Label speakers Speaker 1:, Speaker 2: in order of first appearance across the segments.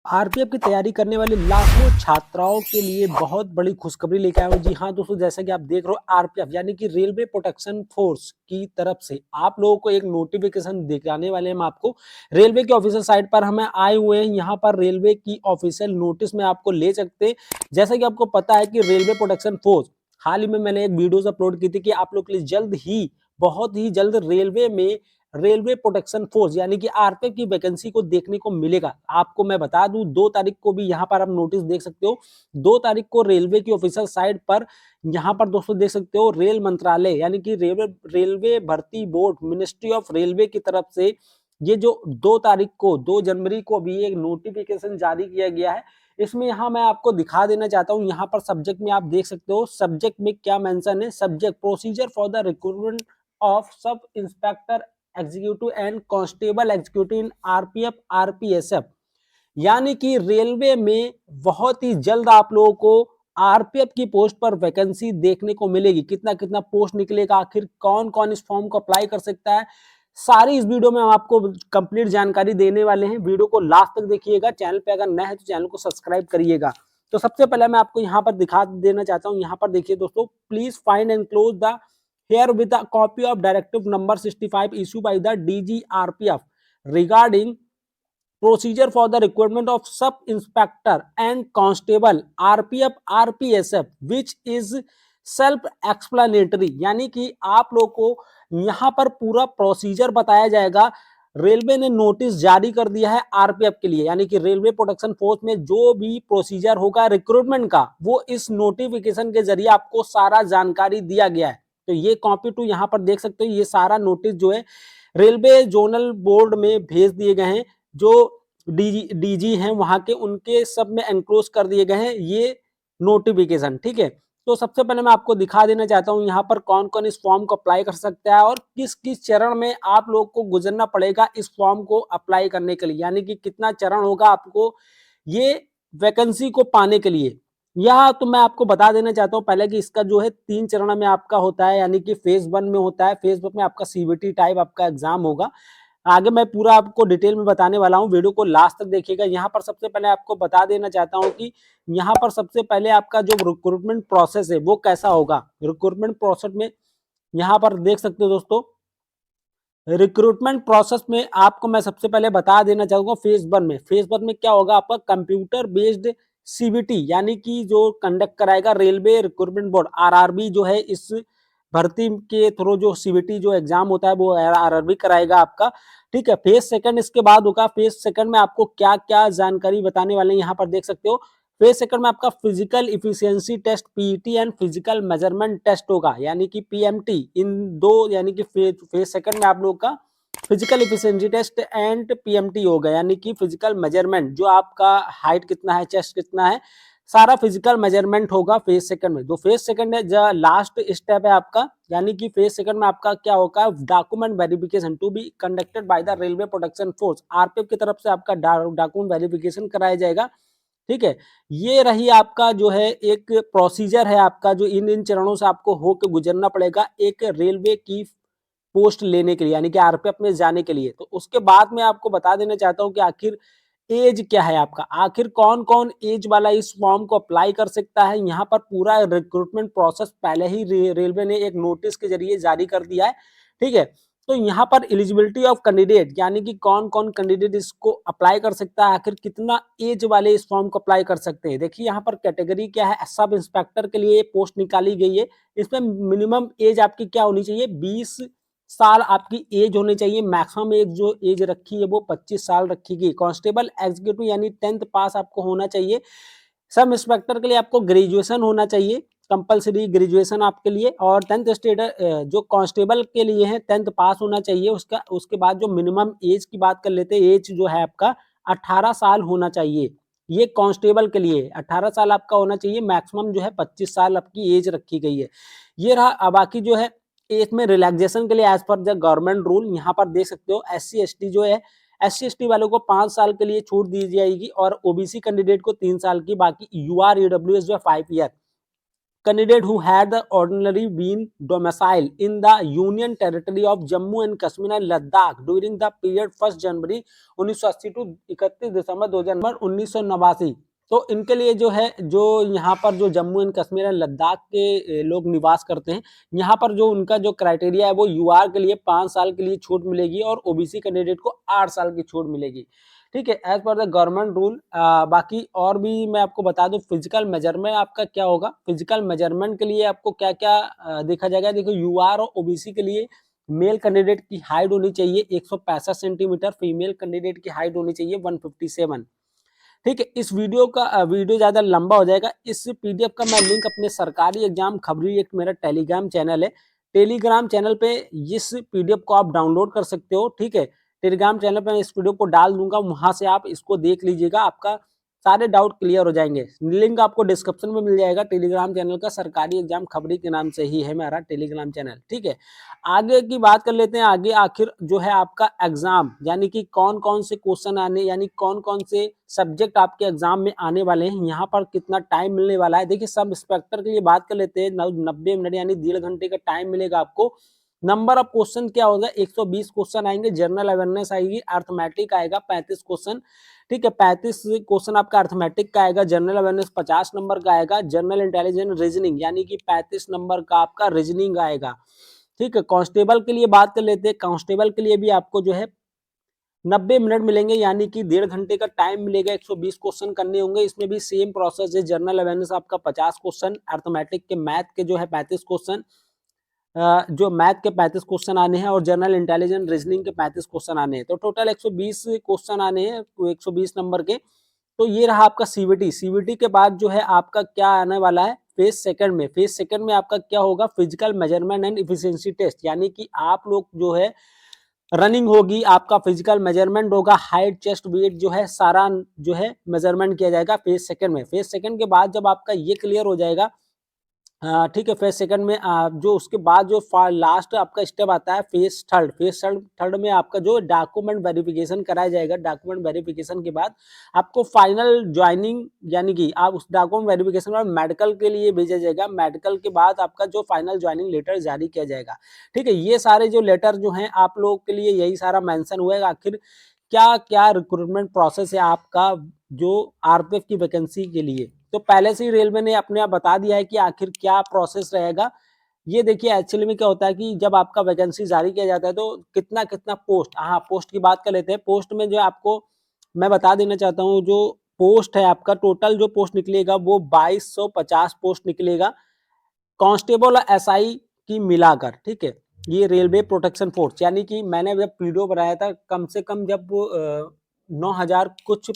Speaker 1: RPF की तैयारी करने वाले लाखों छात्राओं के लिए बहुत बड़ी खुशखबरी लेके आया हूँ। जी हाँ दोस्तों, जैसा कि आप देख रहे हो आरपीएफ यानी कि रेलवे प्रोटेक्शन फोर्स की तरफ से आप लोगों को एक नोटिफिकेशन दिखाने वाले हैं हम आपको। रेलवे के ऑफिशियल साइट पर हमें आए हुए हैं। यहाँ पर रेलवे की ऑफिशियल नोटिस में आपको ले सकते हैं। जैसा कि आपको पता है कि रेलवे प्रोटेक्शन फोर्स हाल ही में मैंने एक वीडियोस अपलोड की थी कि आप लोग के लिए जल्द ही, बहुत ही जल्द रेलवे में रेलवे प्रोटेक्शन फोर्स यानी कि आरपीएफ की वैकेंसी को देखने को मिलेगा। आपको मैं बता दूं 2 तारीख को भी यहाँ पर आप नोटिस देख सकते हो। 2 तारीख को रेलवे की ऑफिशियल साइट पर यहाँ पर दोस्तों देख सकते हो रेल मंत्रालय यानी कि रेलवे भर्ती बोर्ड मिनिस्ट्री ऑफ रेलवे की तरफ से ये जो 2 तारीख को 2 जनवरी को भी एक नोटिफिकेशन जारी किया गया है। इसमें यहाँ मैं आपको दिखा देना चाहता हूँ। यहाँ पर सब्जेक्ट में आप देख सकते हो सब्जेक्ट में क्या मेंशन है। Subject procedure for the recruitment of sub inspector executive and constable executive in RPF RPSF यानी कि रेलवे में बहुत ही जल्द आप लोगों को आरपीएफ की पोस्ट पर वैकेंसी देखने को मिलेगी। कितना कितना पोस्ट निकलेगा, आखिर कौन कौन इस फॉर्म को अप्लाई कर सकता है, सारी इस वीडियो में हम आपको कंप्लीट जानकारी देने वाले हैं। वीडियो को लास्ट तक देखिएगा। चैनल पे अगर नए हैं तो चैनल को सब्सक्राइब करिएगा। तो सबसे पहले मैं आपको यहाँ पर दिखा देना चाहता हूँ। यहाँ पर देखिए दोस्तों, please find and close the here with a copy of directive number 65 issued by the DGRPF regarding procedure for the recruitment of sub inspector and constable RPF RPSF which is self explanatory यानी कि आप लोग को यहाँ पर पूरा procedure बताया जाएगा। रेलवे ने नोटिस जारी कर दिया है आरपीएफ के लिए यानी कि रेलवे प्रोटेक्शन फोर्स में जो भी प्रोसीजर होगा रिक्रूटमेंट का वो इस नोटिफिकेशन के जरिए आपको सारा जानकारी दिया गया है। तो ये कॉपी टू यहाँ पर देख सकते हो। ये सारा नोटिस जो है रेलवे जोनल बोर्ड में भेज दिए गए हैं। जो डीजी हैं वहां के, उनके सब में एनक्लोज कर दिए गए हैं ये नोटिफिकेशन। ठीक है, तो सबसे पहले मैं आपको दिखा देना चाहता हूं यहाँ पर कौन कौन इस फॉर्म को अप्लाई कर सकता है और किस किस चरण में आप लोग को गुजरना पड़ेगा इस फॉर्म को अप्लाई करने के लिए, यानी कि कितना चरण होगा आपको ये वैकेंसी को पाने के लिए। यह तो मैं आपको बता देना चाहता हूँ पहले कि इसका जो है 3 चरण में आपका होता है, यानी कि फेज 1 में होता है। फेज 1 में आपका सीबीटी टाइप आपका एग्जाम होगा। आगे मैं पूरा आपको डिटेल में बताने वाला हूँ, वीडियो को लास्ट तक देखिएगा। यहाँ पर सबसे पहले आपको बता देना चाहता हूँ कि यहाँ पर सबसे पहले आपका जो रिक्रूटमेंट प्रोसेस है वो कैसा होगा। रिक्रूटमेंट प्रोसेस में यहाँ पर देख सकते हो दोस्तों, रिक्रूटमेंट प्रोसेस में आपको मैं सबसे पहले बता देना चाहूंगा फेज 1 में। फेज 1 में क्या होगा, आपका कंप्यूटर बेस्ड सीबीटी यानी कि जो कंडक्ट कराएगा रेलवे रिक्रूटमेंट बोर्ड आरआरबी जो है, इस भर्ती के थ्रू जो सीबीटी जो एग्जाम होता है वो आरआरबी कराएगा आपका। ठीक है, फेज सेकंड इसके बाद होगा। फेज सेकंड में आपको क्या क्या जानकारी बताने वाले हैं यहाँ पर देख सकते हो। फेज सेकंड में आपका physical efficiency test PET and physical measurement test होगा यानी कि पीएमटी। इन दो यानी कि फेज सेकंड में आप लोग का physical efficiency test and PMT होगा यानी कि फिजिकल मेजरमेंट, जो आपका हाइट कितना है, चेस्ट कितना है, सारा फिजिकल मेजरमेंट होगा फेज सेकंड में। जो फेज सेकंड है जो लास्ट स्टेप है आपका, यानी कि फेज सेकंड में आपका क्या होगा, document verification to be conducted by the railway protection force. RPF की तरफ से आपका डॉक्यूमेंट वेरिफिकेशन कराया जाएगा। ठीक है, ये रही आपका जो है एक प्रोसीजर है आपका, जो इन इन चरणों से आपको होकर गुजरना पड़ेगा एक रेलवे की पोस्ट लेने के लिए यानी कि आरपीएफ में जाने के लिए। तो उसके बाद में आपको बता देना चाहता हूं कि आखिर एज क्या है आपका, आखिर कौन कौन एज वाला इस फॉर्म को अप्लाई कर सकता है। यहाँ पर पूरा रिक्रूटमेंट प्रोसेस पहले ही रेलवे ने एक नोटिस के जरिए जारी कर दिया है। ठीक है, तो यहाँ पर एलिजिबिलिटी ऑफ कैंडिडेट यानी कि कौन कौन कैंडिडेट इसको अप्लाई कर सकता है, आखिर कितना एज वाले इस फॉर्म को अप्लाई कर सकते हैं। देखिए यहाँ पर कैटेगरी क्या है, सब इंस्पेक्टर के लिए पोस्ट निकाली गई है। इसमें मिनिमम एज आपकी क्या होनी चाहिए, 20 साल आपकी एज होनी चाहिए। मैक्सिमम एज जो एज रखी है वो 25 साल रखी गई। कांस्टेबल एग्जीक्यूटिव यानी 10th पास आपको होना चाहिए। सब इंस्पेक्टर के लिए आपको ग्रेजुएशन होना चाहिए, कंपलसरी ग्रेजुएशन आपके लिए। और 10th स्टैंडर्ड जो कांस्टेबल के लिए है 10th पास होना चाहिए उसका। उसके बाद जो मिनिमम एज की बात कर लेते हैं, एज जो है आपका 18 साल होना चाहिए। ये कांस्टेबल के लिए 18 साल आपका होना चाहिए। मैक्सिमम जो है 25 साल आपकी एज रखी गई है। ये रहा। बाकी जो है एज में रिलैक्सेशन के लिए as per the government rule यहाँ पर देख सकते हो, SC ST जो है, SC ST वालों को 5 साल के लिए छूट दी जाएगी और ओबीसी कैंडिडेट को 3 साल की। बाकी UR EWS जो है 5 year. candidate who had the ordinarily been domiciled in the Union Territory of Jammu and Kashmir and Ladakh during the period 1 January 1980 to 31 दिसंबर 1989। तो इनके लिए जो है, जो यहाँ पर जो जम्मू एंड कश्मीर एंड लद्दाख के लोग निवास करते हैं, यहाँ पर जो उनका जो क्राइटेरिया है वो यूआर के लिए 5 साल के लिए छूट मिलेगी और ओबीसी कैंडिडेट को 8 साल की छूट मिलेगी। ठीक है, as per the government rule. बाकी और भी मैं आपको बता दूं, फिजिकल मेजरमेंट आपका क्या होगा। फिजिकल मेजरमेंट के लिए आपको क्या क्या देखा जाएगा। देखो, यूआर और ओबीसी के लिए मेल कैंडिडेट की हाइट होनी चाहिए 165 सेंटीमीटर, फीमेल कैंडिडेट की हाइट होनी चाहिए 157। ठीक है, इस वीडियो का वीडियो ज्यादा लंबा हो जाएगा। इस पीडीएफ का मैं लिंक अपने सरकारी एग्जाम खबरी, एक मेरा टेलीग्राम चैनल है, टेलीग्राम चैनल पे इस पीडीएफ को आप डाउनलोड कर सकते हो। ठीक है, टेलीग्राम चैनल पे मैं इस वीडियो को डाल दूंगा, वहां से आप इसको देख लीजिएगा, आपका सारे डाउट क्लियर हो जाएंगे। लिंक आपको डिस्क्रिप्शन में मिल जाएगा टेलीग्राम चैनल का, सरकारी एग्जाम खबरी के नाम से ही है मेरा टेलीग्राम चैनल। ठीक है, आगे की बात कर लेते हैं। आगे आखिर जो है आपका एग्जाम, यानी कि कौन कौन से क्वेश्चन आने, यानी कौन कौन से सब्जेक्ट आपके एग्जाम में आने वाले हैं, यहाँ पर कितना टाइम मिलने वाला है। देखिए, सब इंस्पेक्टर के लिए बात कर लेते हैं, 90 मिनट यानी 1.5 घंटे का टाइम मिलेगा आपको। नंबर ऑफ क्वेश्चन क्या होगा, 120 क्वेश्चन आएंगे, जनरल अवेयरनेस आएगी, अर्थमेटिक आएगा 35 क्वेश्चन। ठीक है, 35 क्वेश्चन आपका अर्थमेटिक का आएगा, जनरल अवेयरनेस 50 नंबर का आएगा, जनरल इंटेलिजेंस रीजनिंग यानी कि 35 नंबर का आपका रीजनिंग आएगा। ठीक है, कांस्टेबल के लिए बात कर लेते हैं। कांस्टेबल के लिए भी आपको जो है 90 मिनट मिलेंगे, यानी कि 1.5 घंटे का टाइम मिलेगा, 120 क्वेश्चन करने होंगे। इसमें भी सेम प्रोसेस है, जनरल अवेयरनेस आपका 50 क्वेश्चन, अर्थमेटिक के मैथ के जो है 35 क्वेश्चन, जो मैथ के 35 क्वेश्चन आने हैं और जनरल इंटेलिजेंस रीजनिंग के 35 क्वेश्चन आने हैं। तो टोटल 120 क्वेश्चन आने हैं 120 नंबर के। तो ये रहा आपका सीवीटी। सीवीटी के बाद जो है आपका क्या आने वाला है, फेज सेकंड में। फेज सेकंड में आपका क्या होगा, physical measurement and efficiency test, यानी कि आप लोग जो है रनिंग होगी, आपका फिजिकल मेजरमेंट होगा, हाइट चेस्ट वेट जो है सारा जो है मेजरमेंट किया जाएगा फेज सेकंड में। फेज सेकंड के बाद जब आपका ये क्लियर हो जाएगा, ठीक है, फेज सेकंड में जो उसके बाद जो लास्ट आपका स्टेप आता है फेज थर्ड। फेज थर्ड में आपका जो डॉक्यूमेंट वेरिफिकेशन कराया जाएगा। डॉक्यूमेंट वेरिफिकेशन के बाद आपको फाइनल ज्वाइनिंग, यानी कि आप उस डॉक्यूमेंट वेरिफिकेशन में मेडिकल के लिए भेजा जाएगा। मेडिकल के बाद आपका जो फाइनल ज्वाइनिंग लेटर जारी किया जाएगा। ठीक है, ये सारे जो लेटर जो हैं आप लोगों के लिए यही सारा मेंशन हुआ है, आखिर क्या क्या रिक्रूटमेंट प्रोसेस है आपका जो आरपीएफ की वैकेंसी के लिए। तो पहले से ही रेलवे ने अपने आप बता दिया है कि आखिर क्या प्रोसेस रहेगा। ये देखिए, एक्चुअली में क्या होता है कि जब आपका वैकेंसी जारी किया जाता है तो कितना कितना पोस्ट, हाँ पोस्ट की बात कर लेते हैं। पोस्ट में जो आपको मैं बता देना चाहता हूँ, जो पोस्ट है आपका टोटल जो पोस्ट निकलेगा वो 2250 पोस्ट निकलेगा, कांस्टेबल और एसआई की मिलाकर। ठीक है, ये रेलवे प्रोटेक्शन फोर्स, यानी कि मैंने जब वीडियो बनाया था, कम से कम जब 9000 कुछ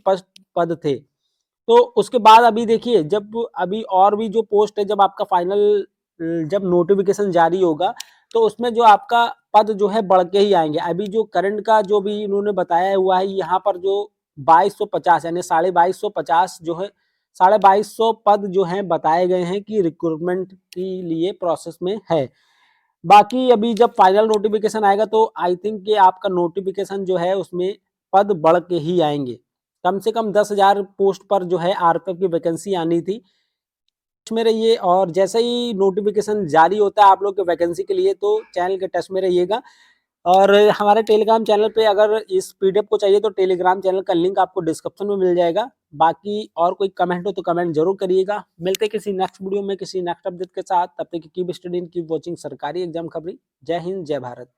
Speaker 1: पद थे, तो उसके बाद अभी देखिए, जब अभी और भी जो पोस्ट है, जब आपका फाइनल जब नोटिफिकेशन जारी होगा तो उसमें जो आपका पद जो है बढ़ के ही आएंगे। अभी जो करंट का जो भी इन्होंने बताया हुआ है, यहाँ पर जो 2250 यानी 2250 जो है 2250 पद जो हैं बताए गए हैं कि रिक्रूटमेंट के लिए प्रोसेस में है। बाकी अभी जब फाइनल नोटिफिकेशन आएगा तो आई थिंक कि आपका नोटिफिकेशन जो है उसमें पद बढ़ के ही आएंगे। कम से कम 10,000 पोस्ट पर जो है आरपीएफ की वैकेंसी आनी थी। में रहिए, और जैसे ही नोटिफिकेशन जारी होता है आप लोग के वैकेंसी के लिए तो चैनल के टच में रहिएगा। और हमारे टेलीग्राम चैनल पे अगर इस पीडीएफ को चाहिए तो टेलीग्राम चैनल का लिंक आपको डिस्क्रिप्शन में मिल जाएगा। बाकी और कोई कमेंट हो तो कमेंट जरूर करिएगा। मिलते हैं किसी नेक्स्ट वीडियो में किसी नेक्स्ट अपडेट के साथ। तब तक कीप स्टडीइंग, कीप वॉचिंग सरकारी एग्जाम खबरी। जय हिंद, जय भारत।